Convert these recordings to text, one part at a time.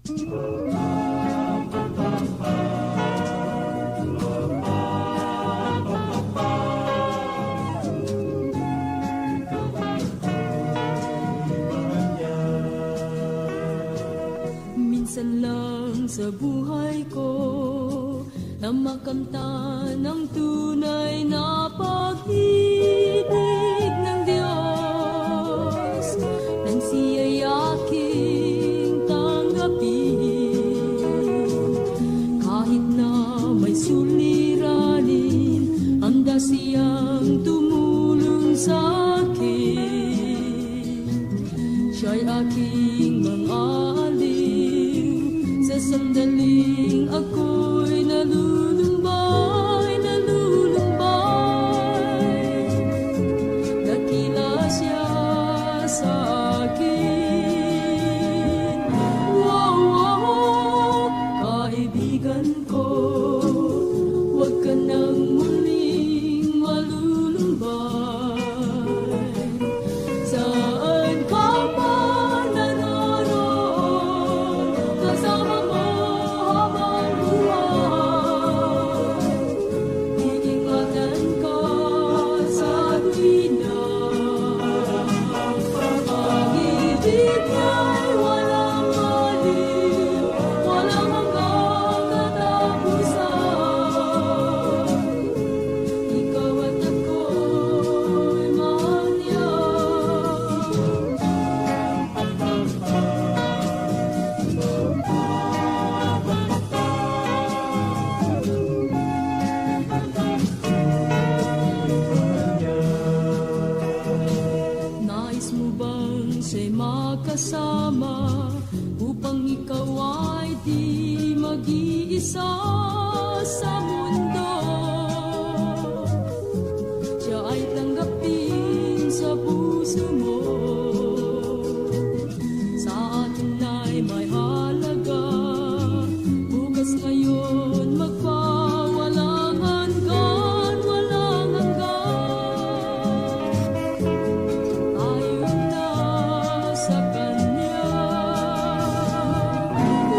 Minsan lang sa buhay ko na makamtan ang tunay na pag-ibig ng Diyos nang siya'y aking tanggapin. Kahit na may suliranin, handa siyang tumulong sa akin. Siya'y aking sa sandaling ako'y nalulumbay, dakila siya sa akin. Wow, wow, kaibigan ko, huwag ka nang muling malulumbay. Saan ka man naroon, kasama mo habang buhay. Iingatan ka sa tuwina. Pag-ibig niya'y walang aliw, walang hanggang katapusan. Ikaw at ako'y mahal niya. Nais mo bang siya'y makasama upang ikaw ay di mag-iisa sa mundo? Siya ay tanggapin sa puso mo. Sa atin ay may halaga, bukas ngayon magpawalang hanggan, walang hanggan. Tayo na sa Kanya.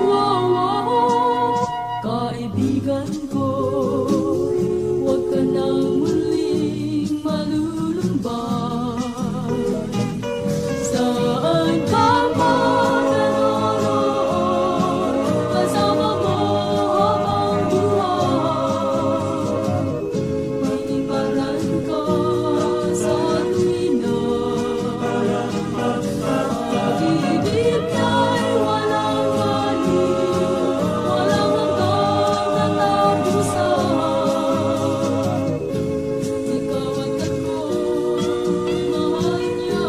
Wow, wow, kaibigan ko, huwag ka nang muling malulumbay. Saan ka man naroon, kasama mo habang buhay. Iingatan ka sa tuwina. Pag-ibig niya'y walang aliw, walang hanggang katapusan. Ikaw at ako'y mahal niya.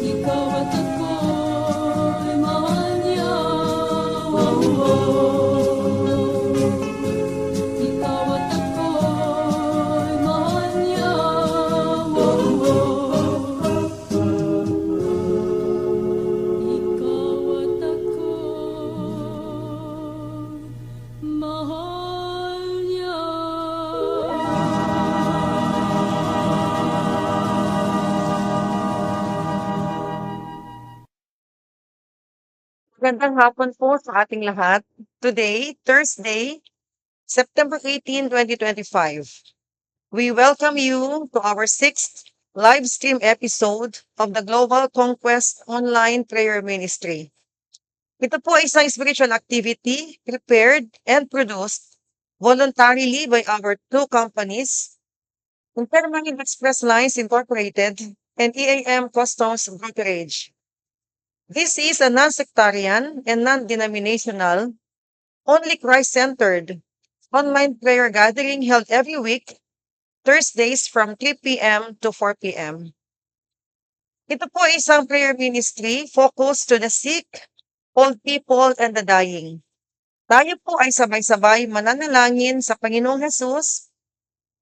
Ikaw at ako'y mahal niya. Wow, wow. Ikaw at ako'y mahal niya. Wow, wow. Ikaw at ako'y mahal niya. Magandang hapon po sa ating lahat. Today, Thursday, September 18, 2025. We welcome you to our 6th live stream episode of the Global Conquest Online Prayer Ministry. Ito po ay isang spiritual activity prepared and produced voluntarily by our two companies, Intermarine Express Lines Incorporated and EAM Customs Brokerage. This is a non-sectarian and non-denominational, only Christ-centered online prayer gathering held every week, Thursdays from 3 p.m. to 4 p.m. Ito po ay isang prayer ministry focused to the sick, old people, and the dying. Tayo po ay sabay-sabay mananalangin sa Panginoong Hesus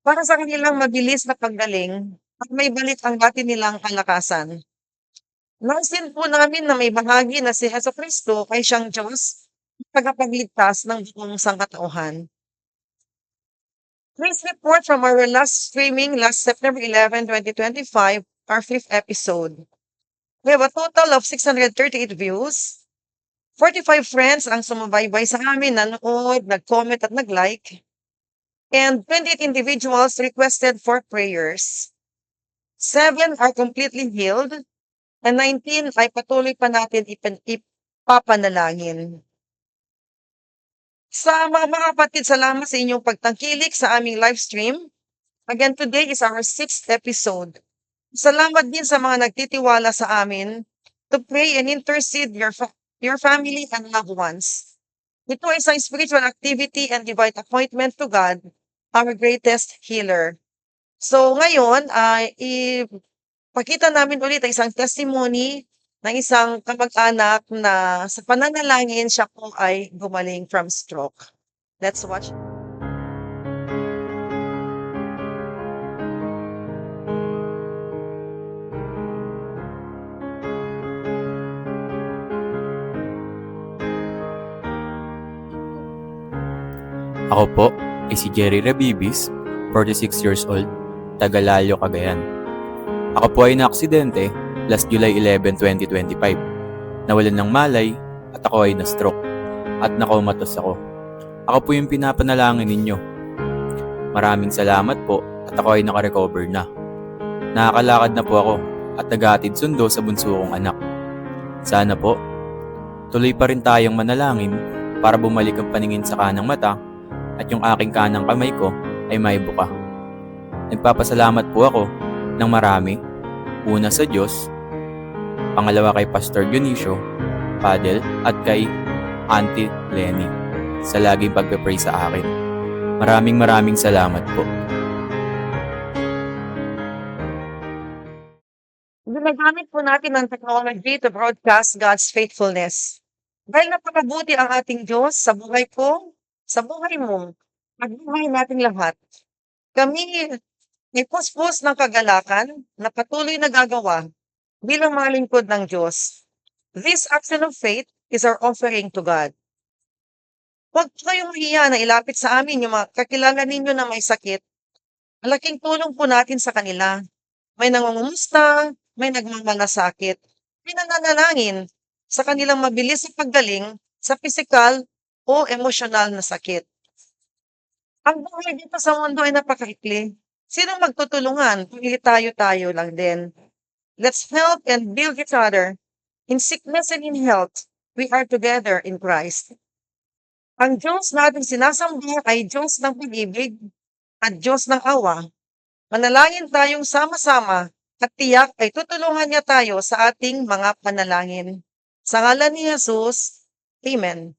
para sa kanilang mabilis na paggaling at may balik ang dati nilang kalakasan. Naisin po namin na may bahagi na si Jesucristo ay siyang Diyos at tagapagligtas ng buong sangkatauhan. Please report from our last streaming last September 11, 2025, our 5th episode. We have a total of 638 views. 45 friends ang sumubaybay sa amin, nanood, nag-comment at nag-like. And 28 individuals requested for prayers. 7 are completely healed. And 19 ay patuloy pa natin ipapanalangin. Sa mga kapatid, salamat sa inyong pagtangkilik sa aming live stream. Again, today is our 6th episode. Salamat din sa mga nagtitiwala sa amin to pray and intercede your family and loved ones. Ito ay isang spiritual activity and divine appointment to God, our greatest healer. So ngayon, ipakita namin ulit ang isang testimony ng isang kamag-anak na sa pananalangin siya po ay gumaling from stroke. Let's watch. Ako po ay si Jerry Rebibis, 46 years old, taga Lalio, Cagayan. Ako po ay naaksidente last July 11, 2025. Nawalan ng malay at ako ay na-stroke at nakomatos ako. Ako po yung pinapanalangin ninyo. Maraming salamat po at ako ay nakarecover na. Nakakalakad na po ako at naghahatid sundo sa bunso kong anak. Sana po, tuloy pa rin tayong manalangin para bumalik ang paningin sa kanang mata at yung aking kanang kamay ko ay maibuka. Nagpapasalamat po ako ng marami. Una sa Diyos, pangalawa kay Pastor Dionisio, Padel, at kay Auntie Lenny sa laging pagpe-pray sa akin. Maraming salamat po. Ginagamit po natin ang technology to broadcast God's faithfulness. Dahil napakabuti ang ating Diyos sa buhay ko, sa buhay mo, at buhay nating lahat. Kami ay puspos ng kagalakan na patuloy na gagawa bilang mga lingkod ng Diyos. This action of faith is our offering to God. Huwag po kayong mahiya na ilapit sa amin yung mga kakilala ninyo na may sakit. Malaking tulong po natin sa kanila. May nangungumusta, may nagmamalasakit, may nananalangin sa kanilang mabilis na paggaling sa pisikal o emosyonal na sakit. Ang buhay dito sa mundo ay napakaikli. Sino magtutulungan? Pili tayo lang din. Let's help and build each other. In sickness and in health, we are together in Christ. Ang Diyos na ating sinasamba ay Diyos ng pag-ibig at Diyos ng awa. Manalangin tayong sama-sama at tiyak ay tutulungan niya tayo sa ating mga panalangin. Sa ngalan ni Jesus, Amen.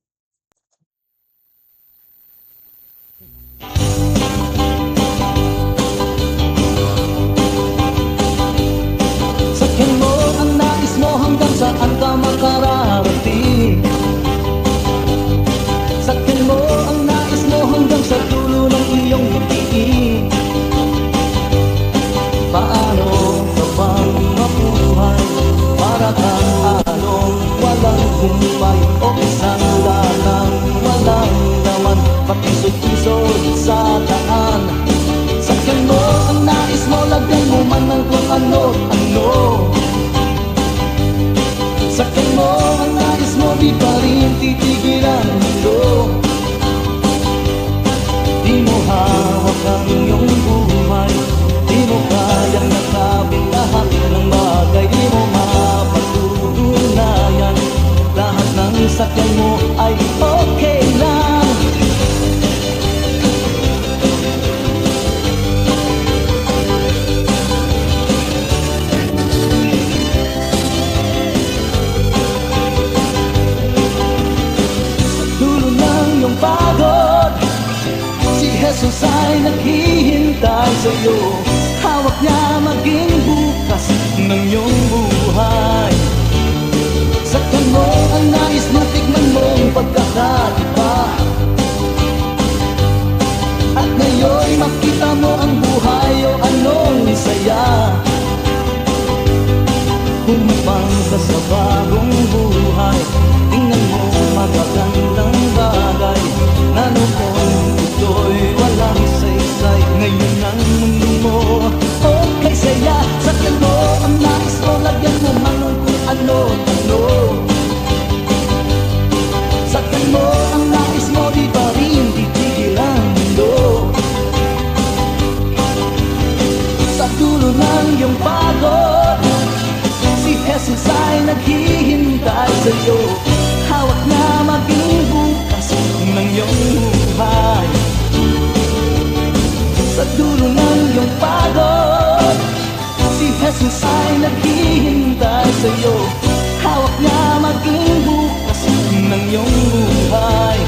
Sakyan mo ang nais mo hanggang saan ka makararating. Sakyan mo ang nais mo hanggang sa dulo ng iyong bibig. Paano ka bang mabuhay para kang along walang kumpay o isang dulo ng iyong pagod, si Jesus ay naghihintay sa'yo. Hawak na maging bukas ng iyong buhay. Sa dulo ng iyong pagod, si Jesus ay naghihintay sa'yo. Hawak na maging bukas ng iyong buhay.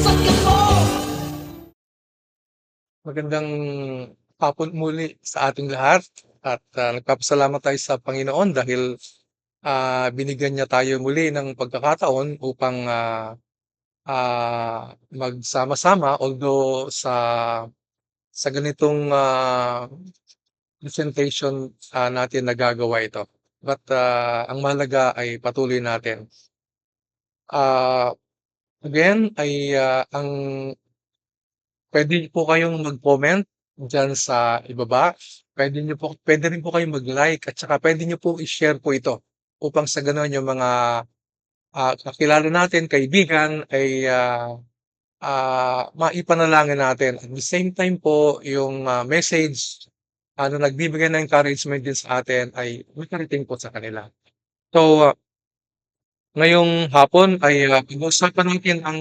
Sakyan mo! Magandang hapon muli sa ating lahat at nagpapasalamat tayo sa Panginoon dahil binigyan niya tayo muli ng pagkakataon upang magsama-sama, although sa ganitong presentation natin nagagawa ito. But ang mahalaga ay patuloy natin. Again ay ang pwede po kayong mag-comment diyan sa ibaba. Pwede rin po kayong mag-like at saka pwede niyo po i-share po ito upang sa ganoon yung mga kakilala natin, kaibigan ay maipanalangin natin. At the same time po yung message na nagbibigay ng encouragement din sa atin ay makarating po sa kanila. So ngayong hapon ay pag-uusapan natin ang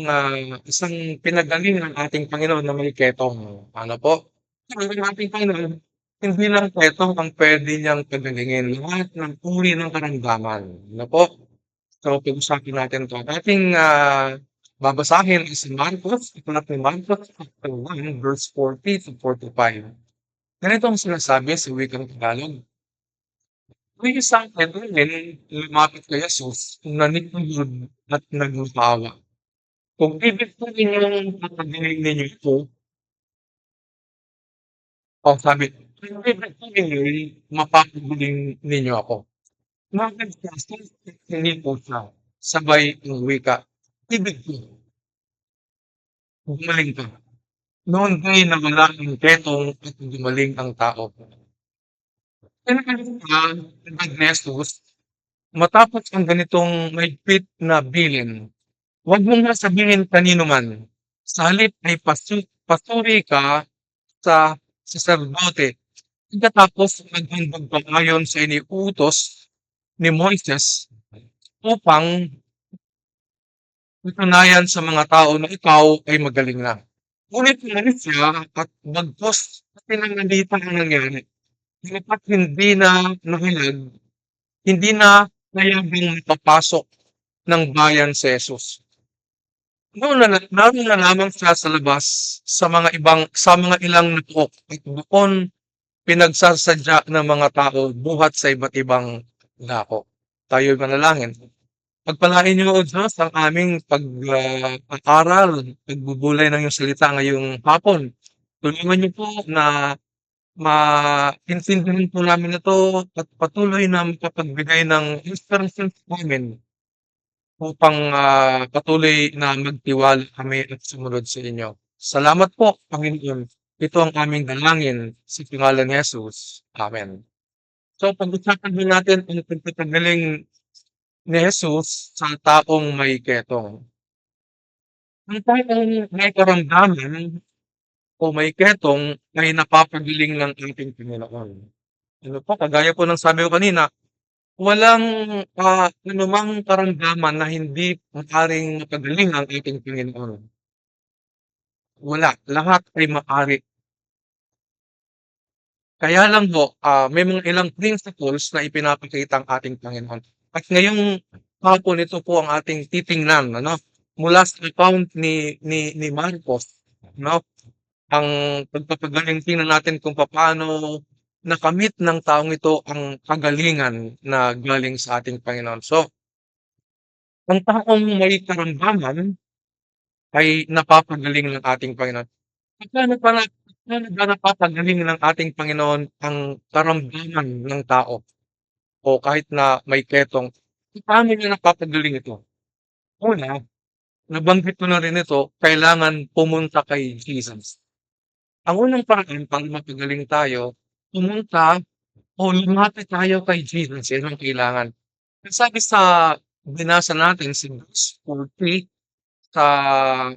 isang pinagaling ng ating Panginoon na may ketong. Ano po? Ang ating Panginoon, hindi lang ketong ang pwede niyang pagalingin. Lahat ng uri ng karamdaman. Ano po? So, pag-usapan natin ito. Ating babasahin is Marcos, itulat ni Marcos, chapter 1, verse 40 to 45. Ganito ang sinasabi sa wikang Tagalog. May isang gentleman lumapit kay Jesus, naninigod at nagmaawa. Kung ibig ninyong tataginin ninyo ito, sabi, kung ibig ninyo, mapapagaling ninyo ako. Nagkasal, hindi po siya. Sabay ang wika, ibig ko, gumaling ka. Noon day nawala ang ketong at gumaling ang tao. Pinakalimutan ng Jesus, matapos ang ganitong mahigpit na bilin, huwag mong nga sabihin kanino man. Sa halip ay pasuri ka sa saserdote. Pagkatapos maghandog ka ayon sa iniutos ni Moises upang itunayan sa mga tao na ikaw ay magaling na. Ngunit umalis siya at bagkos pinangalita ang nangyari. Dapat hindi na nahilag, hindi na kayang mapapasok ng bayan si Jesus. Naroon na lamang siya sa labas sa mga ilang napuok at doon pinagsasadya ng mga tao buhat sa iba't ibang dako. Tayo'y manalangin. Pagpalain niyo, O Diyos, ang aming pag-aaral, pagbubulay ng iyong salita ngayong hapon. Tulungan niyo po na maintindihan po namin ito at patuloy na makapagbigay ng inspiration sa amin upang patuloy na magtiwala kami at sumunod sa inyo. Salamat po, Panginoon. Ito ang aming dalangin sa pangalan ni Jesus. Amen. So, pag-usapan din natin ang pagpapagaling ni Jesus sa taong may ketong. Ang taong may karamdaman o may ketong ay napapagaling ng ating Panginoon. Ano po, kagaya po ng sabi ko kanina, walang anumang karamdaman na hindi maaaring mapagaling ng ating Panginoon. Wala, lahat ay maaari. Kaya lang po, may mga ilang principles na ipinapakita ang ating Panginoon. At ngayong hapon ito po ang ating titingnan, ano? Mula sa account ni Marcos, no? Ang pagpapagaling, tingnan natin kung paano nakamit ng taong ito ang kagalingan na galing sa ating Panginoon. So, ang taong may karamdaman ay napapagaling ng ating Panginoon. Paano ba napapagaling ng ating Panginoon ang karamdaman ng tao? O kahit na may ketong, paano niya napapagaling ito? Una, nabanggit ko na rin ito, kailangan pumunta kay Jesus. Ang unang paraan para mapagaling tayo, pumunta o lumapit tayo kay Jesus. Yan ang kailangan. Sabi sa binasa natin sa verse 40, sa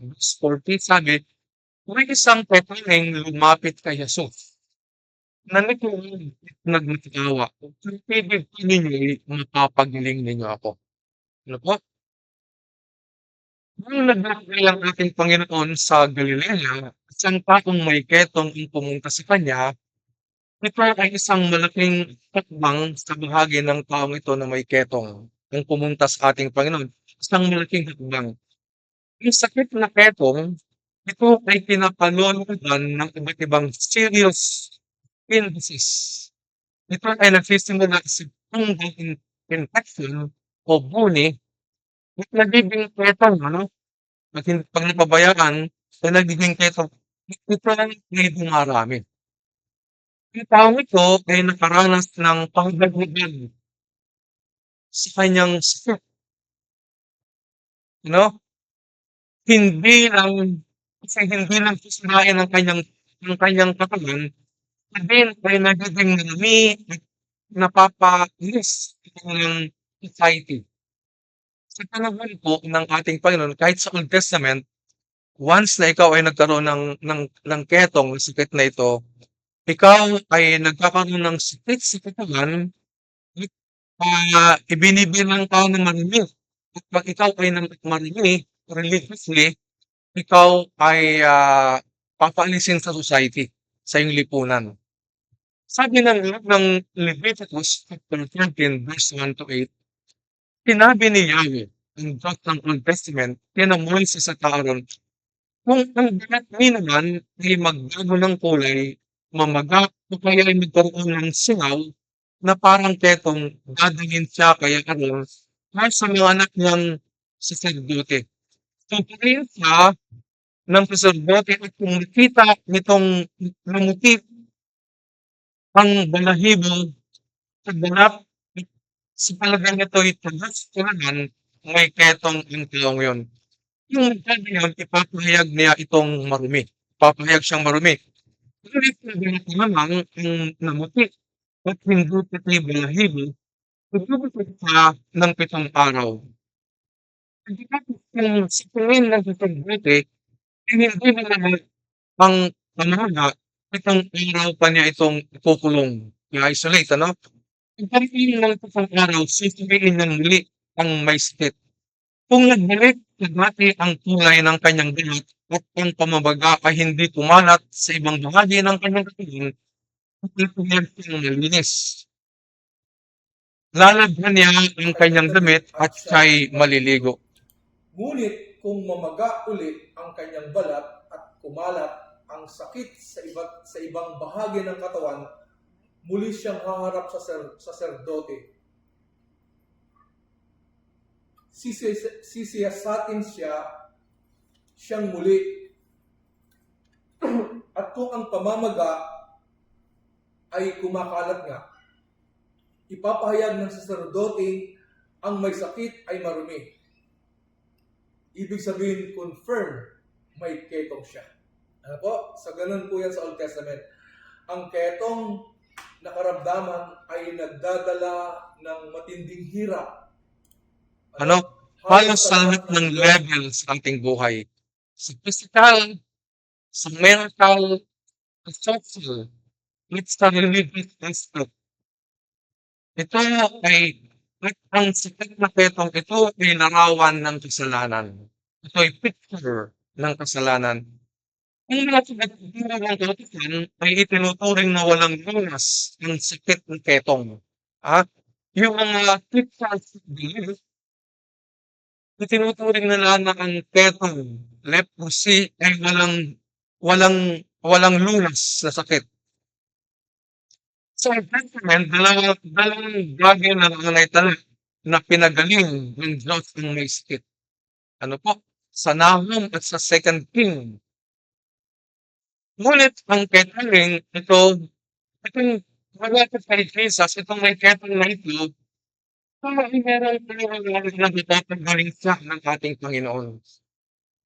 verse 40, sabi, may isang petaling lumapit kay Jesus. na nakikinig at nagmatawa. Kung ibig po ninyo'y mapapagaling ninyo ako. Ano po? Nung naglakbay ang ating Panginoon sa Galilea, isang taong may ketong ang pumunta sa kanya. Ito ay isang malaking hakbang sa bahagi ng taong ito na may ketong ang pumunta sa ating Panginoon. Isang malaking hakbang. Yung sakit na ketong, ito ay pinapaluludan ng iba't ibang serious illnesses. Ito ay nagsisimula sa fungal infection o buni at nagiging ketong, ano? At pag napabayaan, ay nagiging ketong. Ito ay dumarami. Yung taong ito ay nakaranas ng pangdagdagan sa kanyang sakit. No? Hindi lang sisirain ang kanyang katawan, kundi ay nagiging marami at napapainis ang kanyang society. Sa panahon po ng ating Panginoon, kahit sa Old Testament, once na ikaw ay nagkaroon ng ketong, ng sakit na ito, ikaw ay nagkakaroon ng sakit sa katawan, ibinibilang ka ng marami. At pag ikaw ay marami, religiously, ikaw ay papaalisin sa society, sa iyong lipunan. Sabi ng Leviticus chapter 13, verse 1 to 8, sinabi ni Yahweh, ang Diyos ng Old Testament, kina Moises at Aaron, kung ang balat ni naman ay magbago ng kulay, mamaga, o kaya ay magkaroon ng singaw, na parang ketong dadalhin siya kaya Aaron, ay sa mga anak niyang saserdote. Tutuloy siya ng saserdote at kung nakita nitong namuti ang balahibo sa balat, sa palagay nito'y tagas kailangan may ketong ang taong yun. Yung nagsabi yun, ipapahayag niya itong marumi. Ipapahayag siyang marumi. Ngunit na balat naman ang namuti at hindi pati balahibo, ibubukod siya ng 7 araw. Pagkatapos ng sipilin ng saserdote, hindi naman ang pamamaga, 7 araw pa niya itong ikukulong. I-isolate, ano? Pagdating ng 7 araw, sisiriin ng muli ang may sakit. Kung nagbalik sa dati ang kulay ng kanyang balat at ang pamamaga ay hindi kumalat sa ibang bahagi ng kanyang katawan, ipipigil siyang malinis. Lalagyan niya ang kanyang damit at siya'y maliligo. Ngunit kung mamaga uli ang kanyang balat at kumalat ang sakit sa ibang bahagi ng katawan, muli siyang haharap sa saserdote. Sisiyasatin siyang muli. At kung ang pamamaga ay kumakalat nga, ipapahayag ng saserdote ang may sakit ay marumi. Ibig sabihin, confirm may ketong siya. Ano po? Sa ganun po yan sa Old Testament. Ang ketong na karamdaman ay nagdadala ng matinding hirap. Ano? Halos sa lahat ng levels sa ating buhay. Sa physical, sa mental, sa social, at sa religious aspect. Ito ay at ang sakit na ketong ito ay larawan ng kasalanan. Ito ay picture ng kasalanan. Ang mga pinagpapira ng kautusan ay itinuturing na walang lunas ang sakit ng ketong. Yung mga pictures of belief, itinuturing na ang ketong, leprosy, ay walang lunas na sakit. Sa Old Testament, dalawang bagay na nangyaytala na pinagaling ng Diyos ang may sakit. Ano po? Sa Nahum at sa 2 King. Ngunit ang ketong itong malapit kay Jesus, itong may ketong na ito, ay meron tayo na napapagaling siya ng ating Panginoon.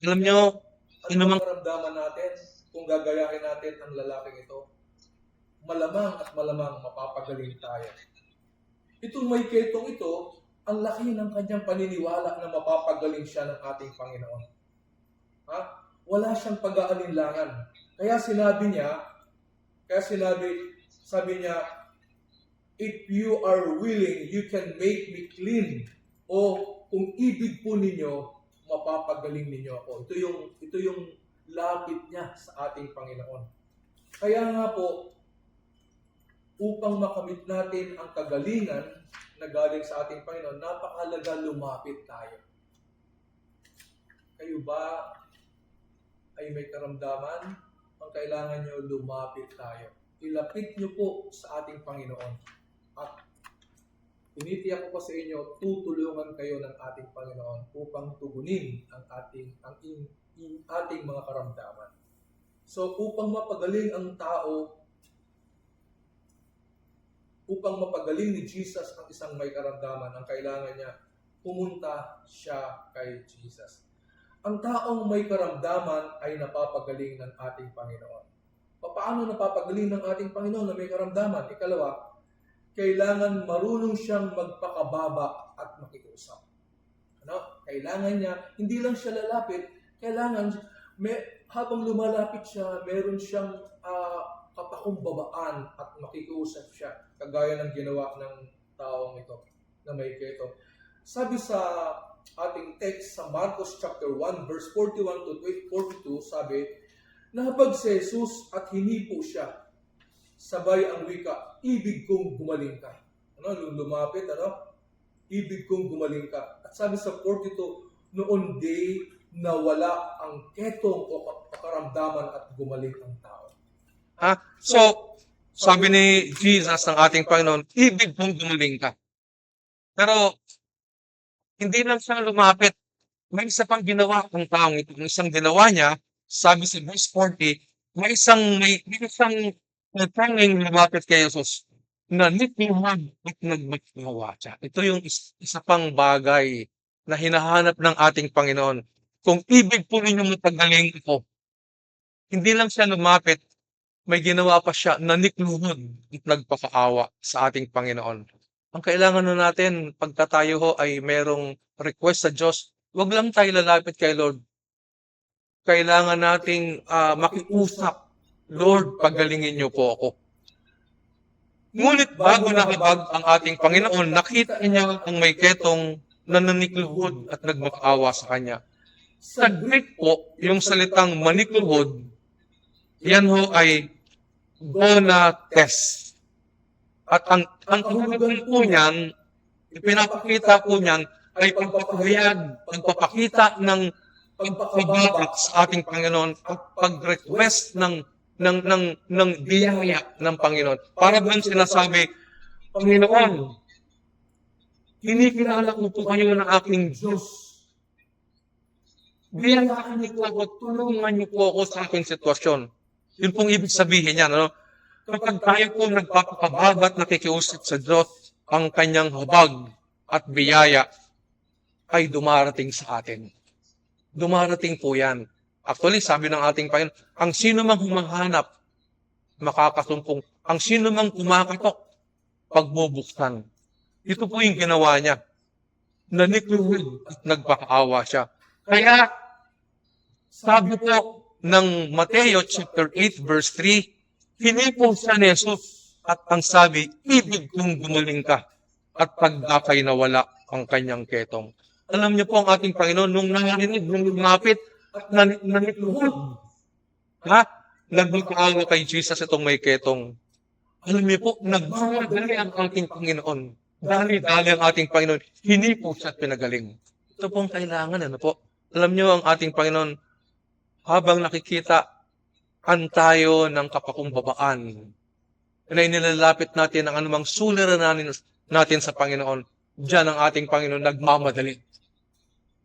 Alam nyo, Ano mang karamdaman natin kung gagayahin natin ang lalaking ito? Malamang at malamang mapapagaling tayo. Itong may ketong ito, ang laki ng kanyang paniniwala na mapapagaling siya ng ating Panginoon. Wala siyang pag-aalinlangan. Kaya sinabi, Sabi niya, if you are willing, you can make me clean. O kung ibig po ninyo, mapapagaling ninyo ako. Ito yung lapit niya sa ating Panginoon. Kaya nga po, upang makamit natin ang kagalingan na galing sa ating Panginoon, napakahalaga lumapit tayo. Kayo ba ay may karamdaman? Ang kailangan nyo, lumapit tayo. Ilapit nyo po sa ating Panginoon. At tinitiyak ko pa sa inyo, tutulungan kayo ng ating Panginoon upang tugunin ang ating mga karamdaman. So, upang mapagaling ang tao, upang mapagaling ni Jesus ang isang may karamdaman, ang kailangan niya, pumunta siya kay Jesus. Ang taong may karamdaman ay napapagaling ng ating Panginoon. Paano napapagaling ng ating Panginoon na may karamdaman? Ikalawa, kailangan marunong siyang magpakababa at makiusap. Kailangan niya, hindi lang siya lalapit, kailangan, habang lumalapit siya, meron siyang kapakumbabaan at makikiusap siya, kagaya ng ginawa ng taong ito na may keto. Sabi sa ating text sa Marcos chapter 1 verse 41 to 42, sabi, nahabag si Jesus at hinipo siya. Sabay ang wika, ibig kong gumaling ka. Lumapit, ibig kong gumaling ka. At sabi sa 42, noon day nawala ang ketong o karamdaman at gumaling ang tao. So, sabi ni Jesus ng ating Panginoon, ibig mong gumaling ka. Pero, hindi lang siya lumapit. May isa pang ginawa ang taong ito. Ang isang ginawa niya, sabi sa verse 40, may isang tanging lumapit kay Jesus na nitnuhan at nagmatawa siya. Ito yung isa pang bagay na hinahanap ng ating Panginoon. Kung ibig po ninyo matagaling ako, hindi lang siya lumapit, may ginawa pa siya na nikluhod at nagpakaawa sa ating Panginoon. Ang kailangan na natin, pagka tayo ho ay merong request sa Diyos, wag lang tayo lalapit kay Lord. Kailangan nating makiusap, Lord, pagalingin niyo po ako. Ngunit bago nahabag ang ating Panginoon, nakita niya ang may ketong nananikluhod at nagmakaawa sa kanya. Sa Greek po, yung salitang manikluhod, yan ho ay gonates. At ang kahulugan po niyan, ipinapakita po niyan, ay pagpapahayag, pagpapakita ng pagpapababa sa ating Panginoon at pag-request ng biyaya ng Panginoon. Para bang sinasabi, Panginoon, kinikilala ko po kayo ng aking Diyos. Biyayaan niyo po ako, tulungan niyo po ako sa aking sitwasyon. Yun pong ibig sabihin niya, kapag tayo po nagpapakababa at nakikiusap sa Diyos, ang kanyang habag at biyaya ay dumarating sa atin. Dumarating po yan. Actually, sabi ng ating Panginoon, ang sino mang humahanap, makakasumpong. Ang sino mang kumakatok, pagbubuksan. Ito po yung ginawa niya. Nanikluhod at nagpakaawa siya. Kaya, sabi po ng Mateo chapter 8 verse 3, hinipo siya ni Jesus at ang sabi, ibig kong gumaling ka at pagdakay nawala ang kanyang ketong. Alam niyo po ang ating Panginoon, nung narinig, nung lumapit at nanikluhod, nagmakaawa kay Jesus itong may ketong. Alam niyo po, nagmamadali ang ating Panginoon. Dali-dali ang ating Panginoon, hinipo siya at pinagaling. Ito pong kailangan, Alam niyo ang ating Panginoon, habang nakikita tayo ng kapakumbabaan, na inilalapit natin ang anumang suliranin natin sa Panginoon, diyan ang ating Panginoon nagmamadali.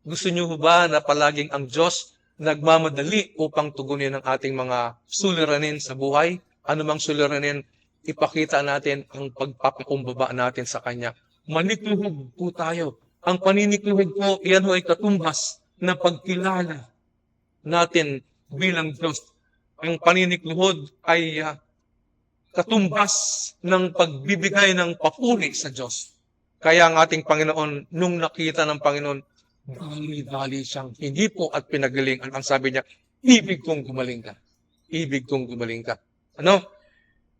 Gusto niyo ba na palaging ang Diyos nagmamadali upang tugunin ang ating mga suliranin sa buhay? Anumang suliranin, ipakita natin ang pagpapakumbaba natin sa Kanya. Manikluhod po tayo. Ang paninikluhod po, iyan ho ay katumbas na pagkilala natin bilang Diyos. Ang paninikluhod ay katumbas ng pagbibigay ng papuri sa Diyos. Kaya ang ating Panginoon, nung nakita ng Panginoon, dali-dali siyang hinipo at pinagaling. Ang sabi niya, ibig kong gumaling ka. Ibig kong gumaling ka.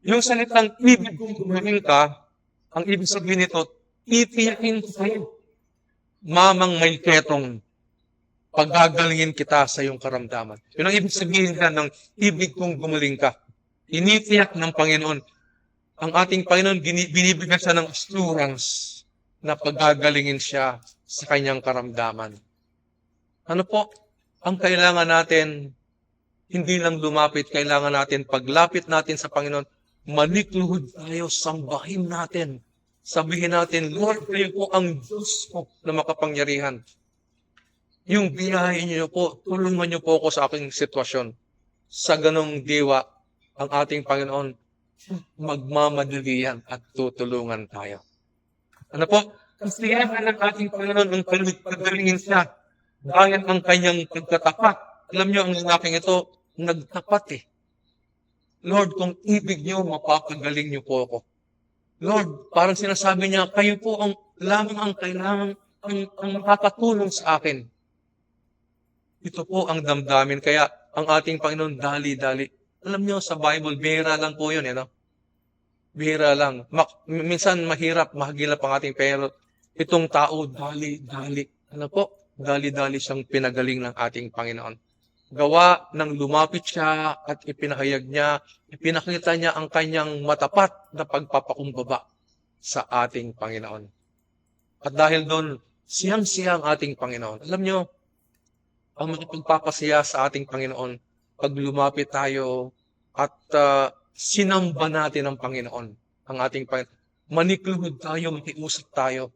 Yung salitang ibig kong gumaling ka, ang ibig sabihin nito, titiyakin ko sa'yo. Mamang may ketong, pagagalingin kita sa iyong karamdaman. Yun ang ibig sabihin ka ng ibig kong gumaling ka. Tinitiyak ng Panginoon. Ang ating Panginoon, binibigyan siya ng assurance na pagagalingin siya sa kanyang karamdaman. Ano po? Ang kailangan natin, hindi lang lumapit, kailangan natin, paglapit natin sa Panginoon, manikluhod tayo, sambahin natin. Sabihin natin, Lord, kayo po ang Diyos ko na makapangyarihan. Yung biyahe niyo po, tulungan niyo po ako sa aking sitwasyon. Sa ganong diwa, ang ating Panginoon, magmamadali yan at tutulungan tayo. Ano po? Kasiyahan ng ating Panginoon ang pagdalingin siya. Dahil ang kanyang pagkatapat. Alam niyo, ang lalaking ito, nagtapat eh. Lord, kung ibig niyo, mapapagaling niyo po ako. Lord, parang sinasabi niya, kayo po ang lamang ang kailangan, ang makakatulong sa akin. Ito po ang damdamin. Kaya ang ating Panginoon, dali-dali. Alam niyo, sa Bible, bihira lang po yun, no? Bihira lang. Minsan mahirap, mahagilap ang ating pero itong tao, dali-dali. Ano po? Dali-dali siyang pinagaling ng ating Panginoon. Gawa ng lumapit siya at ipinahayag niya, ipinakita niya ang kanyang matapat na pagpapakumbaba sa ating Panginoon. At dahil doon, siyang-siya ang ating Panginoon. Alam niyo, ang makapagpapasiya sa ating Panginoon, pag lumapit tayo at sinamba natin ang Panginoon, ang ating Panginoon, manikluhod tayo, makiusap tayo,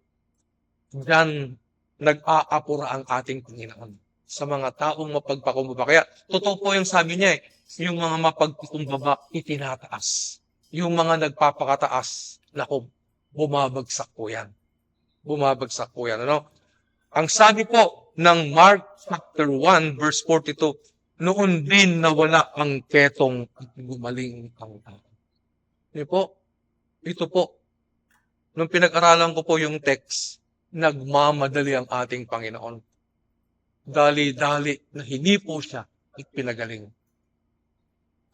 diyan nag-aapura ang ating Panginoon sa mga taong mapagpakumbaba. Kaya, totoo po yung sabi niya yung mga mapagpakumbaba, itinataas. Yung mga nagpapakataas, naku, bumabagsak po yan. Bumabagsak po yan. Ano? Ang sabi po ng Mark chapter 1, verse 42, noon din nawala ang ketong at gumaling ang tao. Ito po, nung pinag-aralan ko po yung text, nagmamadali ang ating Panginoon. Dali-dali na hindi po siya at pinagaling.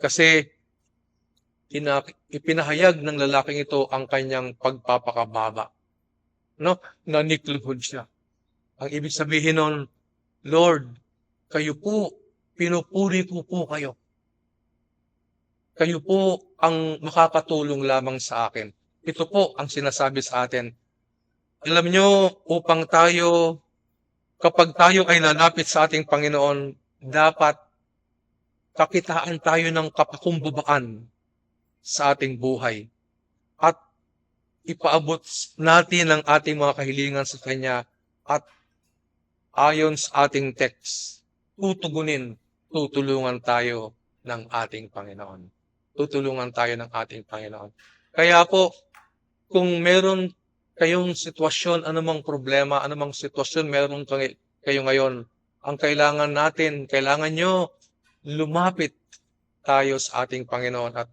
Kasi ipinahayag ng lalaking ito ang kanyang pagpapakababa. No? Nanikluhod siya. Ang ibig sabihin nun, Lord, kayo po, pinupuri ko po kayo. Kayo po ang makakatulong lamang sa akin. Ito po ang sinasabi sa atin. Alam nyo, upang tayo, kapag tayo ay lalapit sa ating Panginoon, dapat kakitaan tayo ng kapakumbabaan sa ating buhay. At ipaabot natin ang ating mga kahilingan sa Kanya at ayon sa ating text, tutulungan tayo ng ating Panginoon. Tutulungan tayo ng ating Panginoon. Kaya po, kung meron kayong sitwasyon, anumang problema, anumang sitwasyon meron kayo ngayon, ang kailangan natin, kailangan nyo lumapit tayo sa ating Panginoon at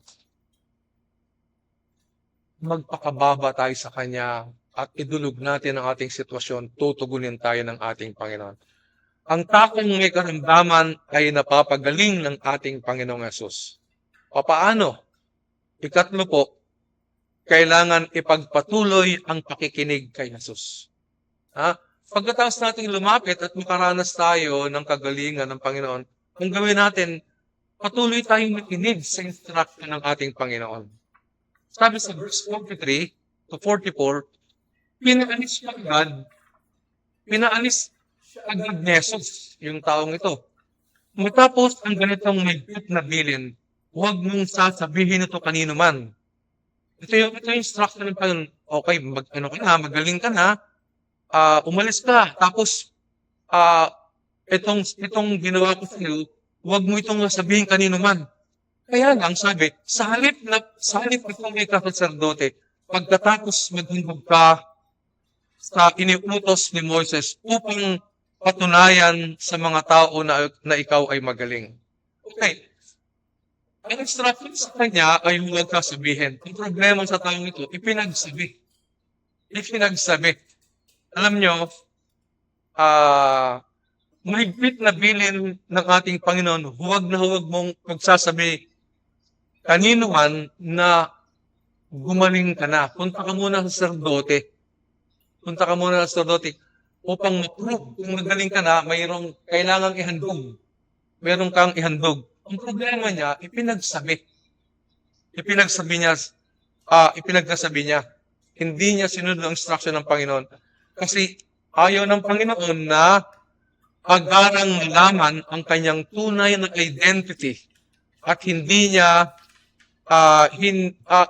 magpakababa tayo sa Kanya at idulog natin ang ating sitwasyon, tutugunin tayo ng ating Panginoon. Ang takong may karamdaman ay napapagaling ng ating Panginoong Yesus. Papaano? Ikatlo po, kailangan ipagpatuloy ang pakikinig kay Jesus. Pagkatapos natin lumapit at makaranas tayo ng kagalingan ng Panginoon, ang gawin natin, patuloy tayong makinig sa instruction ng ating Panginoon. Sabi sa verse 43 to 44, pinaalis siya agad ni Jesus, yung taong ito. Matapos ang ganitong mahigpit na bilin, huwag mong sasabihin ito kanino man. Ito yung instruction ng Panginoon. Okay, magaling ka na, umalis ka. Tapos, itong ginawa ko sa iyo, huwag mo itong sabihin kanino man. Kaya lang, sabi, sa halip itong may kasaserdote, pagkatapos maghandog ka sa iniutos ni Moises upang patunayan sa mga tao na ikaw ay magaling. Okay. Ang instruction sa kanya ay huwag ka sabihin. Ang problema sa taong ito, ipinagsabi. Alam nyo, mahigpit na bilin ng ating Panginoon, huwag mong magsasabi kanino man na gumaling ka na. Punta ka muna sa sacerdote. Punta ka muna sa sacerdote upang ma-prove kung magaling ka na, mayroong kailangang ihandog. Meron kang ihandog. Ang problema niya, ipinagsabi. Ipinagsabi niya. Hindi niya sinunod ang instruction ng Panginoon. Kasi ayaw ng Panginoon na agarang malaman ang kanyang tunay na identity. At hindi niya,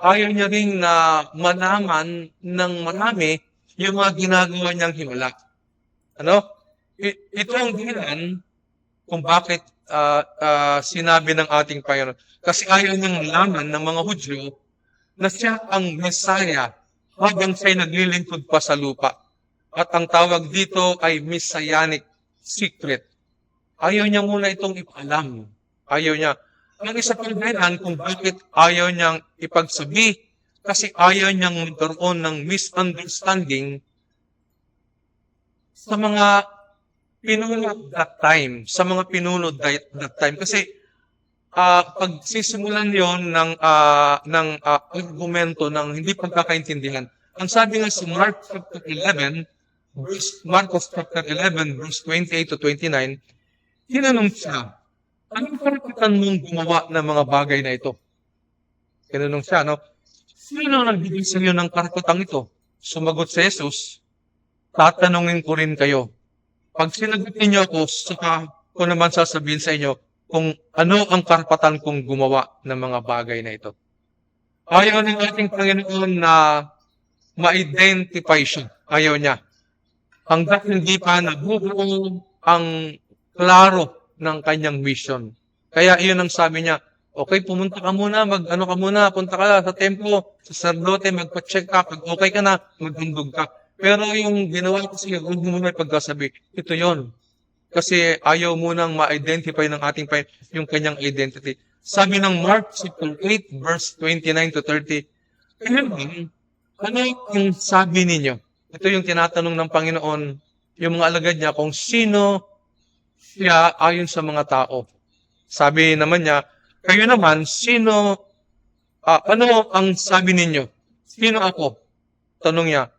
ayaw niya rin na malaman ng marami yung mga ginagawa niyang himala. Ano? Ito ang dahilan kung bakit sinabi ng ating Panginoon. Kasi ayaw niyang malaman ng mga Hudyo na siya ang Messiah habang siya'y naglilingkod pa sa lupa. At ang tawag dito ay Messianic secret. Ayaw niya muna itong ipaalam. Ayaw niya. Ang isa pang dahilan kung bakit ayaw niyang ipagsabi, kasi ayaw niyang magkaroon ng misunderstanding sa mga pinuno that time. Sa mga pinuno that time. Kasi pag sisimulan yon ng argumento ng hindi pagkakaintindihan. Ang sabi nga sa Marcos chapter 11, verse 28 to 29, tinanong siya, anong karapatan mong gumawa ng mga bagay na ito? Tinanong siya, no? Sino ang nagbigay sa iyo ng karapatang ito? Sumagot si Jesus, tatanungin ko rin kayo. Pag sinagot ninyo ako, saka ko naman sasabihin sa inyo kung ano ang karapatan kong gumawa ng mga bagay na ito. Ayaw ng ating Panginoon na ma-identify siya. Ayaw niya. Hanggat hindi pa nabubuo ang klaro ng kanyang mission. Kaya iyon ang sabi niya, okay, pumunta ka muna, punta ka sa templo, sa sacerdote, magpa-check ka, pag okay ka na, maghandog ka. Pero yung ginawa ko siya, huwag mo muna pagkasabi, ito yon. Kasi ayaw munang ma-identify ng ating yung kanyang identity. Sabi ng Mark chapter 8, verse 29 to 30, kaya ano yung sabi ninyo? Ito yung tinatanong ng Panginoon, yung mga alagad niya, kung sino siya ayon sa mga tao. Sabi naman niya, kayo naman, ano ang sabi ninyo? Sino ako? Tanong niya.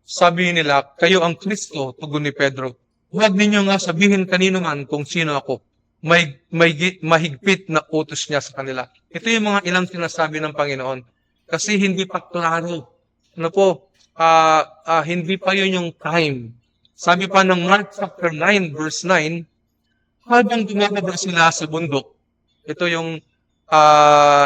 Sabi nila, kayo ang Kristo, tugon ni Pedro. Huwag ninyo nga sabihin kanino man kung sino ako. May mahigpit na utos niya sa kanila. Ito yung mga ilang sinasabi ng Panginoon. Kasi hindi pa klaro. Ano po? Hindi pa yun yung time. Sabi pa ng Mark chapter 9, verse 9, habang dumababa sila sa bundok, ito yung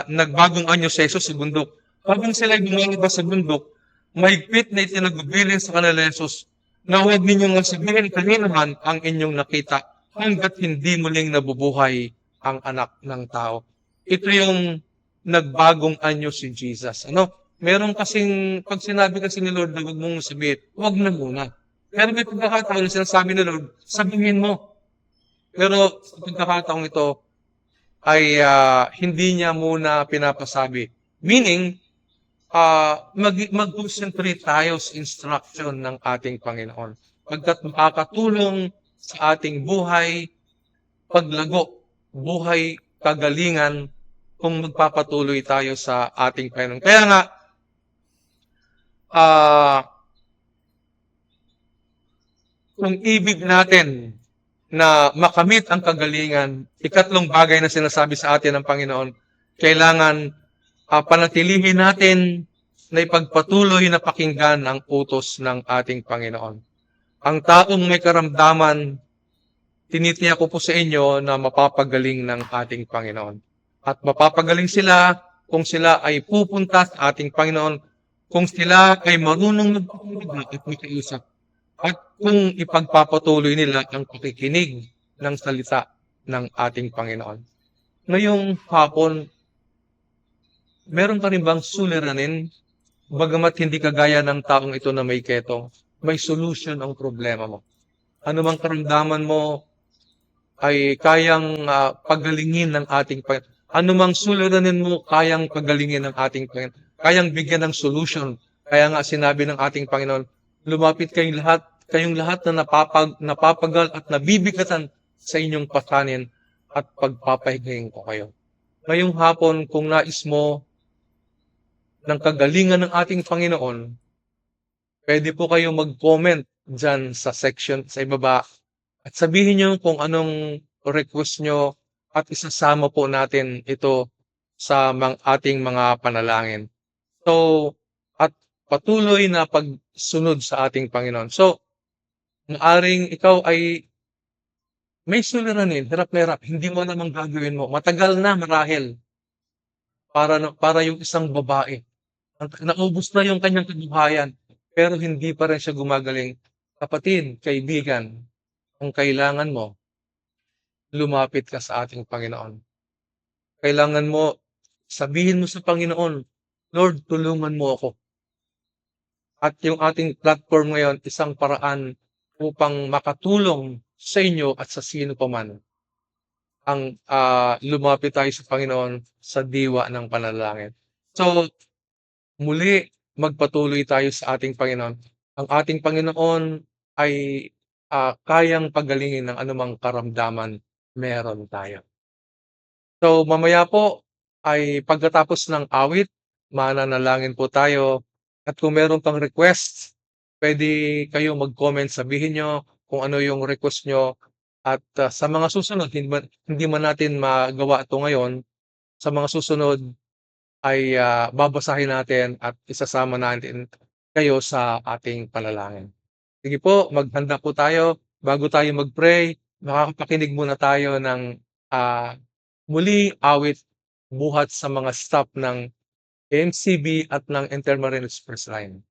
nagbagong anyo sa Jesus sa bundok. Habang sila bumababa sa bundok, mahigpit na itinagubilin sa kanila Jesus, na huwag ninyong sabihin kanino man ang inyong nakita hanggat hindi muling nabubuhay ang anak ng tao. Ito yung nagbagong anyo si Jesus. Ano? Meron kasing, pag sinabi kasi ni Lord na huwag mong sabihin, huwag na muna. Pero may pagkakataon na sinasabi ni Lord, sabihin mo. Pero sa pagkakataong ito, ay hindi niya muna pinapasabi. Meaning, mag-concentrate tayo sa instruction ng ating Panginoon. Pagkat makakatulong sa ating buhay, paglago, buhay, kagalingan, kung magpapatuloy tayo sa ating Panginoon. Kaya nga, kung ibig natin na makamit ang kagalingan, ikatlong bagay na sinasabi sa atin ng Panginoon, kailangan panatilihin natin na ipagpatuloy na pakinggan ang utos ng ating Panginoon. Ang taong may karamdaman, tinitiyak ko po sa inyo na mapapagaling ng ating Panginoon. At mapapagaling sila kung sila ay pupunta sa ating Panginoon, kung sila ay marunong magpakumbaba at makiusap, at kung ipagpapatuloy nila ang pakikinig ng salita ng ating Panginoon. Ngayong hapon, meron ka rin bang suliranin? Bagamat hindi kagaya ng taong ito na may keto, may solution ang problema mo. Ano mang karamdaman mo ay kayang pagalingin ng ating Panginoon. Ano mang suliranin mo, kayang pagalingin ng ating Panginoon. Kayang bigyan ng solution. Kaya nga sinabi ng ating Panginoon, lumapit kayong lahat na napapagal at nabibigatan sa inyong pasanin at pagpapahigayin ko kayo. ngayong hapon kung nais mo ng kagalingan ng ating Panginoon, pwede po kayong mag-comment dyan sa section sa ibaba at sabihin nyo kung anong request nyo at isasama po natin ito sa ating mga panalangin. So, at patuloy na pagsunod sa ating Panginoon. So, maaring ikaw ay may suliranin, hirap na hirap, hindi mo namang gagawin mo. Matagal na marahil para yung isang babae. Naubos na yung kanyang kabuhayan, pero hindi pa rin siya gumagaling. Kapatid, kaibigan, kung kailangan mo, lumapit ka sa ating Panginoon. Kailangan mo, sabihin mo sa Panginoon, Lord, tulungan mo ako. At yung ating platform ngayon, isang paraan upang makatulong sa inyo at sa sino pa man ang lumapit tayo sa Panginoon sa diwa ng panalangin. So, muli, magpatuloy tayo sa ating Panginoon. Ang ating Panginoon ay kayang pagalingin ng anumang karamdaman meron tayo. So, mamaya po ay pagkatapos ng awit, mananalangin po tayo. At kung meron pang request, pwede kayong mag-comment, sabihin nyo kung ano yung request nyo. At sa mga susunod, hindi man natin magawa ito ngayon, sa mga susunod ay babasahin natin at isasama natin kayo sa ating panalangin. Sige po, maghanda po tayo. Bago tayo mag-pray, makakapakinig muna tayo ng muli awit buhat sa mga staff ng MCB at ng Intermarine Express Line.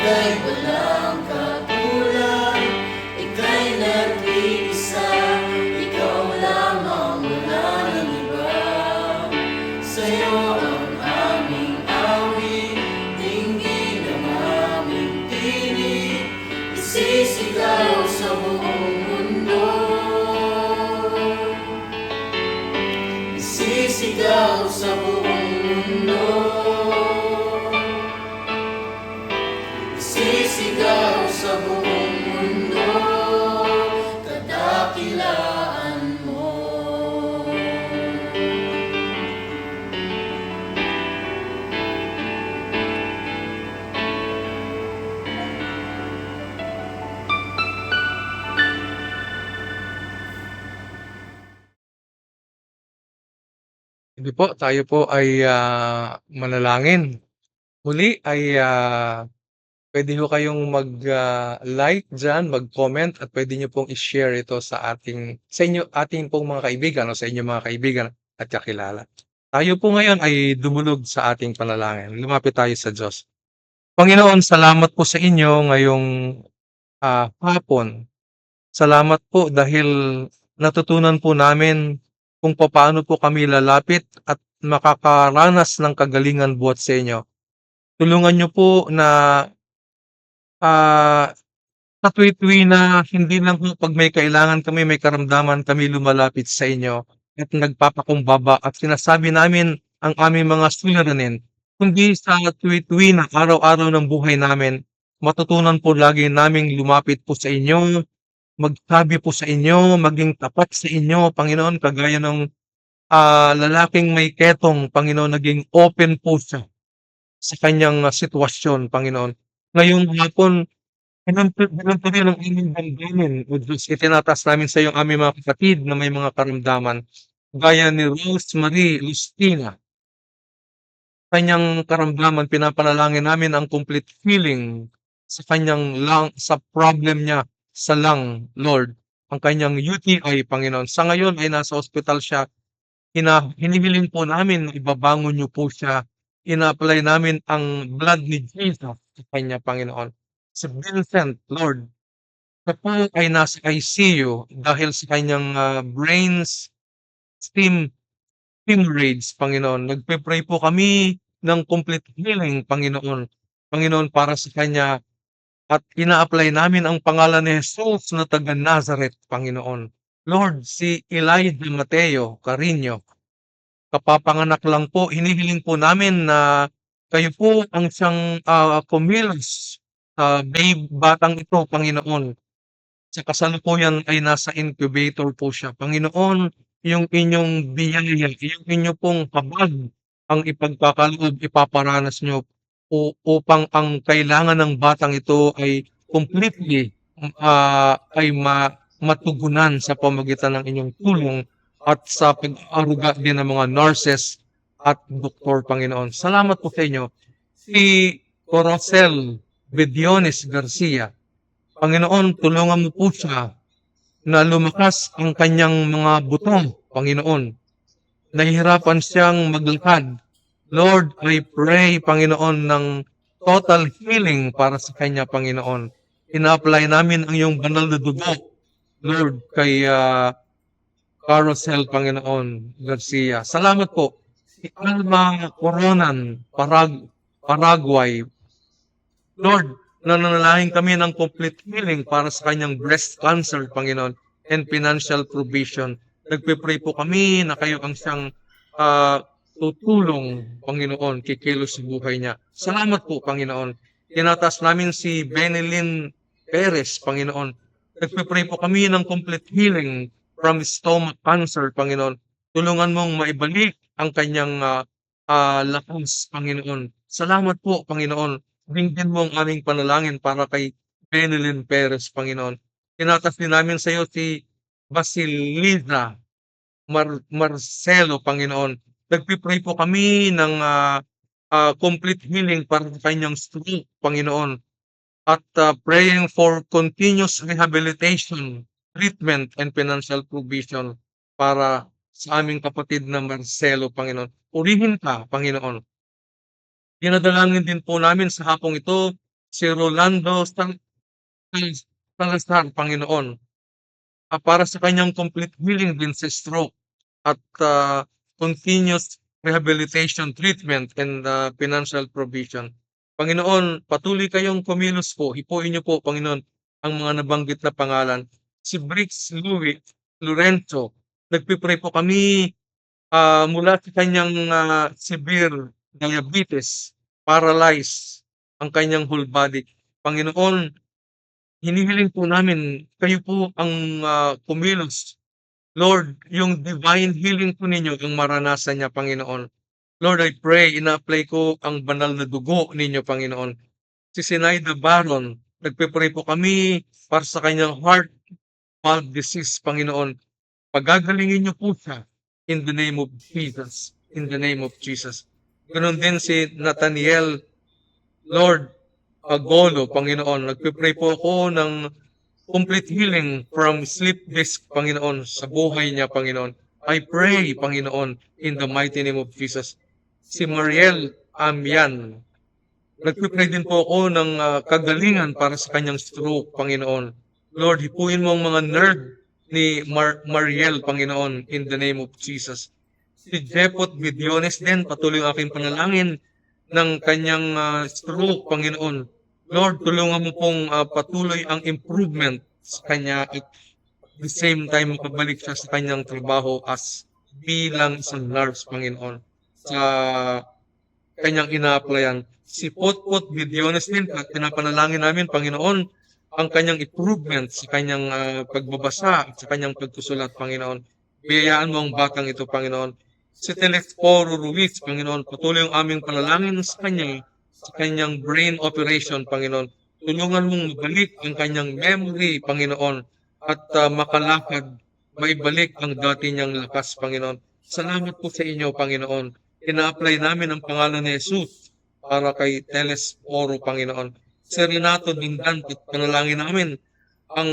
Ika'y walang katulad, ika'y nag-iisa, ikaw lamang, wala nang iba. Sa'yo ang aming awit, dinggin ang aming tinig, isisigaw sa buong mundo. Isisigaw sa buong mundo. Isisigaw sa buong mundo, kadakilaan mo. Hindi po, tayo po ay manalangin. Muli ay pwede ho kayong mag-like dyan, mag-comment at pwede nyo pong i-share ito sa ating pong mga kaibigan o sa inyong mga kaibigan at kakilala. Tayo po ngayon ay dumulog sa ating panalangin. Lumapit tayo sa Diyos. Panginoon, salamat po sa inyo ngayong hapon. Salamat po dahil natutunan po namin kung paano po kami lalapit at makakaranas ng kagalingan buhat sa inyo. Tulungan nyo po na sa tuwi-tuwi na hindi lang po pag may kailangan kami, may karamdaman kami lumalapit sa inyo at nagpapakumbaba at sinasabi namin ang aming mga suliranin, kundi sa tuwi-tuwi na araw-araw ng buhay namin, matutunan po lagi naming lumapit po sa inyo, magsabi po sa inyo, maging tapat sa inyo, Panginoon, kagaya ng lalaking may ketong, Panginoon, naging open po siya sa kanyang sitwasyon, Panginoon. Ngayong hapon, pinuntunin ang aming damdamin, O Diyos, itinataas namin sa iyo ang aming mga kapatid na may mga karamdaman, gaya ni Rosemary Lustina. Kanyang karamdaman, pinapanalangin namin ang complete healing sa kanyang sa problem niya sa lung, Lord. Ang kanyang UTI, Panginoon. Sa ngayon ay nasa ospital siya. Hinihiling po namin na ibabangon niyo po siya. Ina-apply namin ang blood ni Jesus sa kanya, Panginoon. Si Vincent, Lord, siya po ay nasa ICU dahil sa kanyang brains hemorrhage, Panginoon. Nagpe-pray po kami ng complete healing, Panginoon. Panginoon, para sa kanya. At ina-apply namin ang pangalan ni Jesus na taga Nazareth, Panginoon. Lord, si Elijah Mateo Carino, kapapanganak lang po, hinihiling po namin na kayo po ang siyang kumilos sa batang ito, Panginoon. Sa kasalukuyan ay nasa incubator po siya. Panginoon, yung inyong biyaya, yung inyo pong habag, ang ipagkakaloob, ipaparanas nyo upang ang kailangan ng batang ito ay completely matugunan sa pamagitan ng inyong tulong at sa pag-aruga din ng mga nurses at doktor, Panginoon. Salamat po sa inyo. Si Corosel Bediones Garcia, Panginoon, tulungan mo po siya na lumakas ang kanyang mga buto, Panginoon. Nahihirapan siyang maglakad. Lord, I pray, Panginoon, ng total healing para sa kanya, Panginoon. Ina-apply namin ang iyong banal na dugo, Lord, kay Carosel, Panginoon, Garcia. Salamat po. Si Alma Coronan, Paraguay. Lord, nananalangin kami ng complete healing para sa kanyang breast cancer, Panginoon, and financial provision. Nagpe-pray po kami na kayo ang siyang tutulong, Panginoon, kikilos sa buhay niya. Salamat po, Panginoon. Tinatas namin si Benilyn Perez, Panginoon. Nagpe-pray po kami ng complete healing from stomach cancer, Panginoon. Tulungan mong maibalik ang kanyang lakas, Panginoon. Salamat po, Panginoon. Bingin mo ang aming panalangin para kay Benilyn Perez, Panginoon. Tinatas din namin sa iyo si Basilida Marcelo, Panginoon. Nagpipray po kami ng complete healing para sa kanyang stroke, Panginoon. At praying for continuous rehabilitation, treatment, and financial provision para sa aming kapatid na Marcelo, Panginoon. Purihin ka, Panginoon. Dinadalangin din po namin sa hapong ito si Rolando Salazar, Panginoon, para sa kanyang complete healing din sa stroke at continuous rehabilitation treatment and financial provision. Panginoon, patuloy kayong kumilos po. Hipuin niyo po, Panginoon, ang mga nabanggit na pangalan. Si Briggs Louis Lorenzo, nagpipray po kami mula sa kanyang severe diabetes, paralyzed ang kanyang whole body. Panginoon, hinihiling po namin, kayo po ang kumilos. Lord, yung divine healing po ninyo, yung maranasan niya, Panginoon. Lord, I pray, ina-apply ko ang banal na dugo ninyo, Panginoon. Si Sinaida Baron, nagpipray po kami para sa kanyang heart valve disease, Panginoon. Pagagalingin niyo po siya in the name of Jesus. In the name of Jesus. Ganon din si Nathaniel, Lord, Agolo, Panginoon. Nagpipray po ako ng complete healing from sleep disk, Panginoon, sa buhay niya, Panginoon. I pray, Panginoon, in the mighty name of Jesus. Si Mariel Amian, nagpipray din po ako ng kagalingan para sa kanyang stroke, Panginoon. Lord, hipuin mo ang mga nerve ni Mariel, Panginoon, in the name of Jesus. Si Jepot Vidiones din, patuloy ang aking panalangin ng kanyang stroke, Panginoon. Lord, tulungan mo pong patuloy ang improvement sa kanya at the same time makabalik siya sa kanyang trabaho as bilang isang nurse, Panginoon, sa kanyang ina-applyan. Si Potpot Vidiones din, pinapanalangin namin, Panginoon, ang kanyang improvement sa kanyang pagbabasa at sa kanyang pagsusulat, Panginoon. Biyayaan mo ang batang ito, Panginoon. Si Telesforo Ruiz, Panginoon, patuloy ang aming panalangin sa kanyang brain operation, Panginoon. Tulungan mong mabalik ang kanyang memory, Panginoon, at makalakad, maibalik ang dati niyang lakas, Panginoon. Salamat po sa inyo, Panginoon. Ina-apply namin ang pangalan ni Jesus para kay Teles Oro, Panginoon. Si Renato Dindan, panalangin namin ang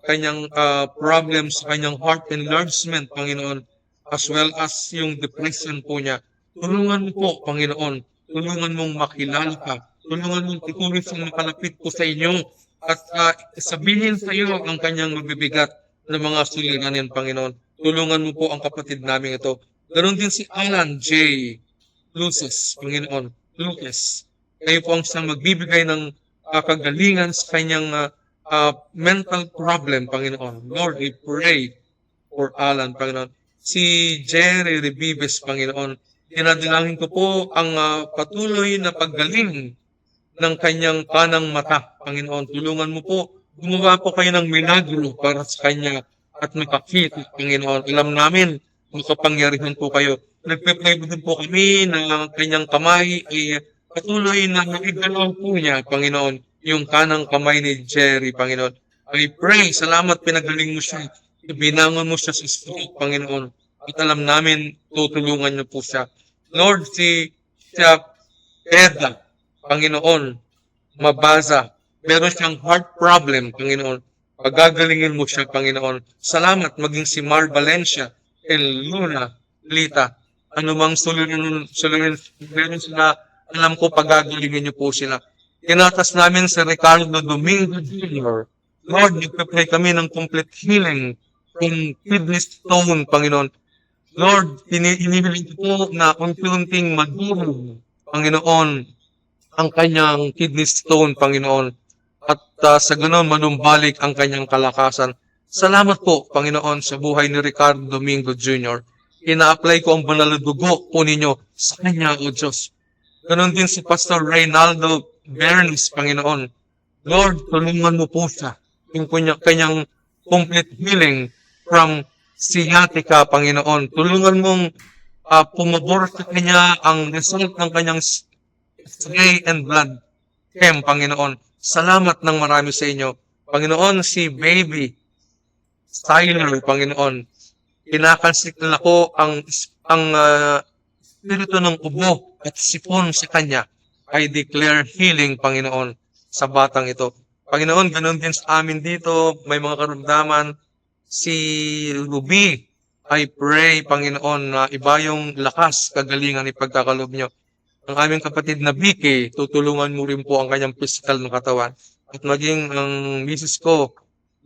kanyang problems sa kanyang heart enlargement, Panginoon, as well as yung depression po niya. Tulungan mo po, Panginoon. Tulungan mong makilala ka. Tulungan mong tutuloy siyang makalapit po sa inyo at sabihin sa iyo ang kanyang mabibigat na mga suliranin, Panginoon. Tulungan mo po ang kapatid namin ito. Ganon din si Alan J. Luces, Panginoon. Lucas. Kayo po ang siyang magbibigay ng kagalingan sa kanyang mental problem, Panginoon. Lord, we pray for Alan, Panginoon. Si Jerry Rebibes, Panginoon. Dinadalangin ko po ang patuloy na paggaling ng kanyang kanang mata, Panginoon. Tulungan mo po, gumawa po kayo ng milagro para sa kanya at makakita, Panginoon. Alam namin, makapangyarihan po kayo. Nagpe-pray din po kami na kanyang kamay ay patuloy na maigalaw po niya, Panginoon, yung kanang kamay ni Jerry, Panginoon. I pray, salamat pinagaling mo siya. Binangon mo siya sa stroke, Panginoon. At alam namin, tutulungan niyo po siya. Lord, si Pedra, Panginoon, Mabaza, meron siyang heart problem, Panginoon. Pagagalingin mo siya, Panginoon. Salamat, maging si Mar Valencia, El Luna, Lita, anumang sulurin, meron sila, alam ko, pagagalingin niyo po sila. Tinatas namin si Ricardo Domingo Jr. Lord, nagpe-pray kami ng complete healing from kidney stone, Panginoon. Lord, hinihiling ko na unti-unting madurog, Panginoon, ang kanyang kidney stone, Panginoon. At sa ganoon, manumbalik ang kanyang kalakasan. Salamat po, Panginoon, sa buhay ni Ricardo Domingo Jr. Ina-apply ko ang banal na dugo po ninyo sa kanya, O Diyos. Ganon din si Pastor Reynaldo Bernis, Panginoon. Lord, tulungan mo po siya yung kanyang complete healing from sciatica, Panginoon. Tulungan mong pumabor sa kanya ang result ng kanyang X-ray and blood chem, Panginoon. Salamat ng marami sa inyo. Panginoon, si baby Styler, Panginoon. Kinakansik na ako ang espiritu ng ubo at sipon sa kanya. I declare healing, Panginoon, sa batang ito. Panginoon, ganun din sa amin dito, may mga karamdaman. Si Ruby, I pray, Panginoon, na iba yung lakas, kagalingan, ipagkakalob nyo. ang aming kapatid na Vicky, tutulungan mo rin po ang kanyang physical na katawan. At maging ang misis ko,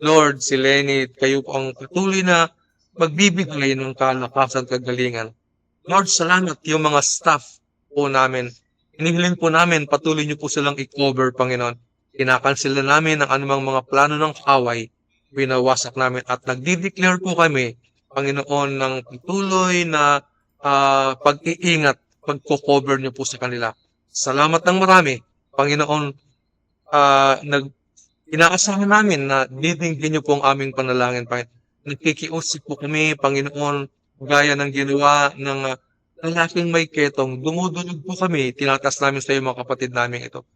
Lord, si Lenny, kayo po ang patuloy na magbibigay ng kalakasan, kagalingan. Lord, salamat yung mga staff po namin. Hinihiling po namin, patuloy niyo po silang i-cover, Panginoon. Kinakansela namin ang anumang mga plano ng kaaway, binawasak namin at nagdi-declare po kami, Panginoon, ng patuloy na pag-iingat, pagko-cover niyo po sa kanila. Salamat ng marami, Panginoon. Inaasahan namin na didinggin niyo po ang aming panalangin, Panginoon. Nagkikiusap po kami, Panginoon, gaya ng ginawa ng lalaking may ketong. Dumudulog po kami, tinatas namin sa iyo mga kapatid namin ito.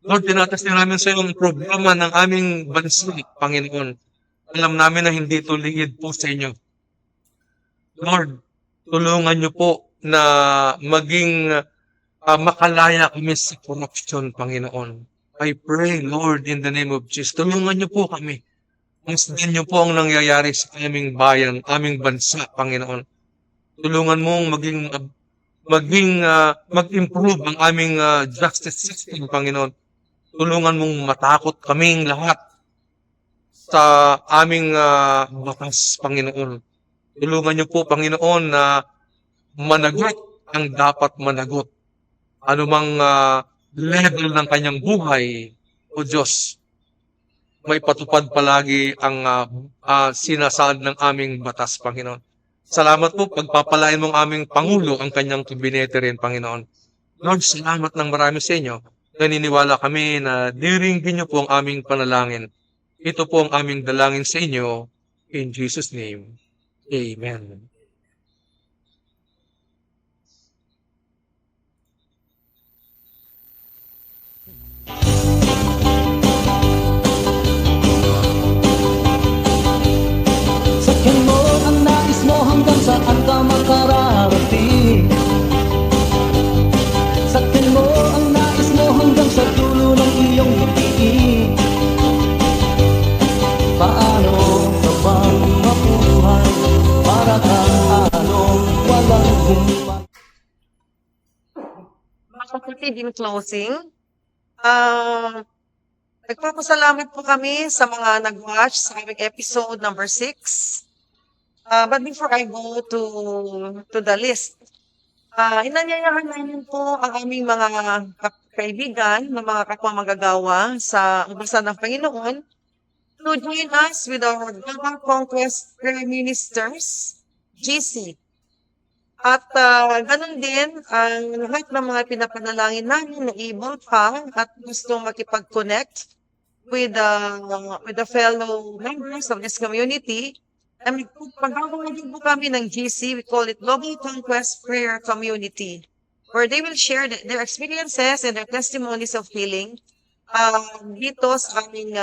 Lord, tinatas din namin sa iyo ang problema ng aming bansa, Panginoon. Alam namin na hindi ito lingid po sa inyo. Lord, tulungan niyo po na maging makalaya kami sa corruption, Panginoon. I pray, Lord, in the name of Jesus, tulungan niyo po kami. Masdan niyo po ang nangyayari sa aming bayan, aming bansa, Panginoon. Tulungan mong mag-improve ang aming justice system, Panginoon. Tulungan mong matakot kaming lahat sa aming batas, Panginoon. Tulungan niyo po, Panginoon, na managot ang dapat managot. Anumang level ng kanyang buhay, O Diyos, may patupad palagi ang sinasaad ng aming batas, Panginoon. Salamat po, pagpapalain mong aming Pangulo ang kanyang kabinete rin, Panginoon. Lord, salamat ng marami sa inyo. Naniniwala kami na diringgin niyo po ang aming panalangin. Ito po ang aming dalangin sa inyo. In Jesus' name, Amen. Sakyan mo ang nais mo hanggang saan ka makararating. Sakyan mo ang nais mo hanggang sa dulo ng iyong ngiti. Paano ka bang mabuhay para kang along walang human? Mga kapatid, in closing, nagpapasalamat po kami sa mga nag-watch sa aming episode number 6. But before I go to the list, inanyayahan namin po ang aming mga kaibigan, mga kapwa magagawa sa Ubasan ng Panginoon to join us with our Global Conquest Prayer Ministers, GC. At ganun din, ang lahat ng mga pinapanalangin namin na able pa at gusto makipag-connect with the fellow members of this community. Pagkakawa din po kami ng GC, we call it Global Conquest Prayer Community, where they will share their experiences and their testimonies of healing dito sa aming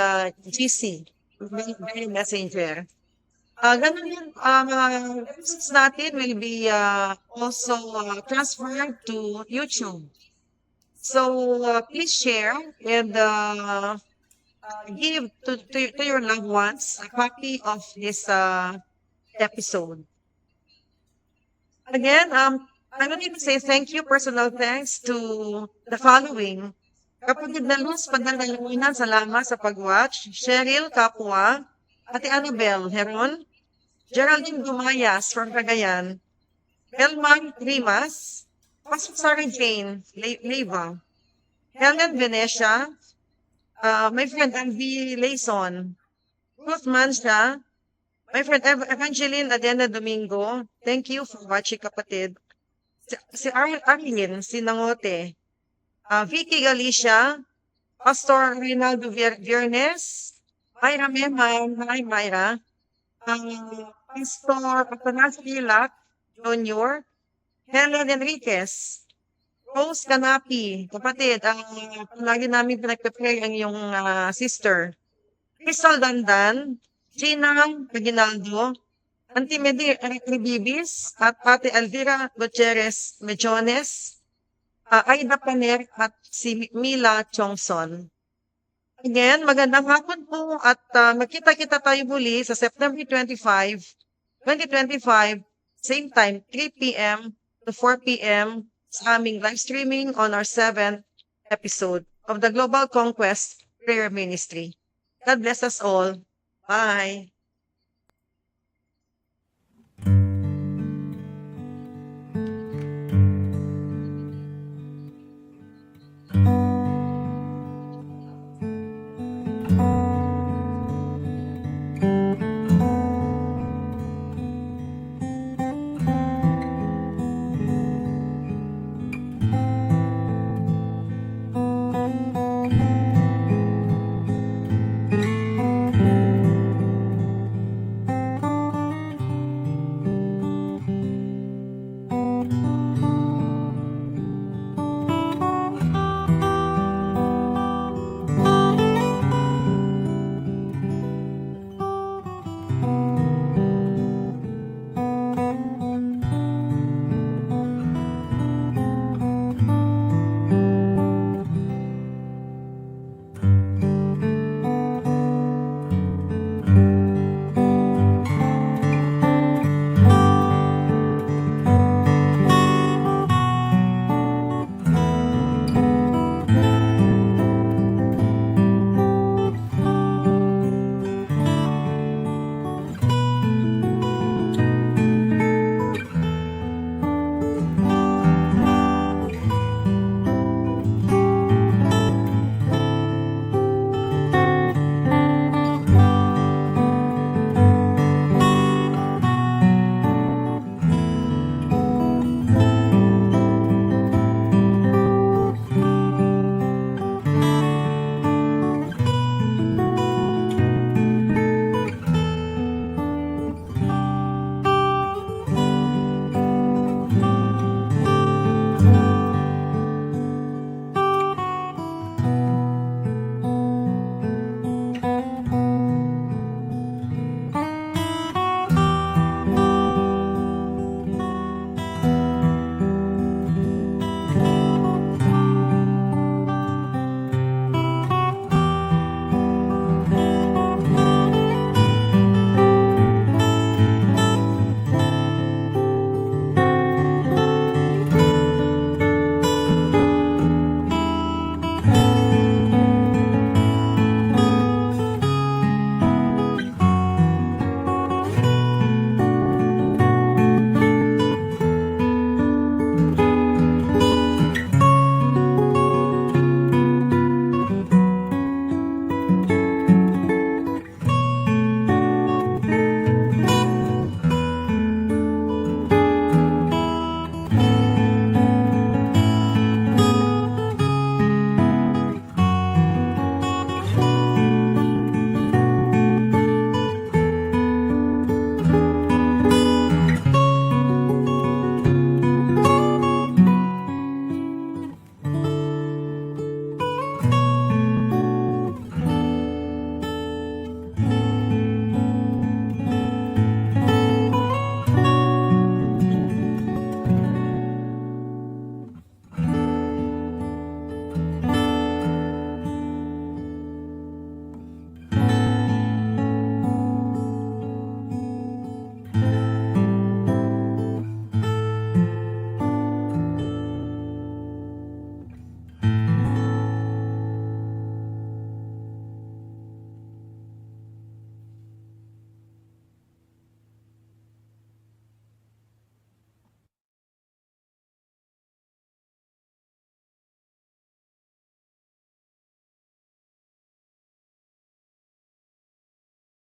GC, by Messenger. Ganun din, mga episodes natin will be also transferred to YouTube. So, please share and give to your loved ones a copy of this episode. Again, I would like to say thank you, personal thanks to the following. Kapatid na Luz Padalalunan, salamat sa pag-watch. Cheryl Kapwa, Ate Annabel Heron, Geraldine Gumayas from Cagayan, Elman Rimas, Pastor Sarah Jane Leyva, Helen Venecia, my friend Andy Layson, Ruth Mansha, my friend Evangeline Adena Domingo, thank you for watching, kapatid. Si Arlene Sinangote, Vicky Galicia, Pastor Rinaldo Viernes, Myra Meman, hi Myra, Pastor Atanas Hilak Jr., Helen Enriquez, Rose Canapi, kapatid, lagi namin pinagpe-pray ang iyong sister. Crystal Dandan, Gina Reginaldo, Auntie Bibis, at Ate Elvira Gutierrez Mejones, Aida Paner, at si Mila Chongson. Again, magandang hapon po at magkita-kita tayo muli sa September 25, 2025, same time, 3 p.m. to 4 p.m. sa aming live streaming on our 7th episode of the Global Conquest Prayer Ministry. God bless us all. Bye!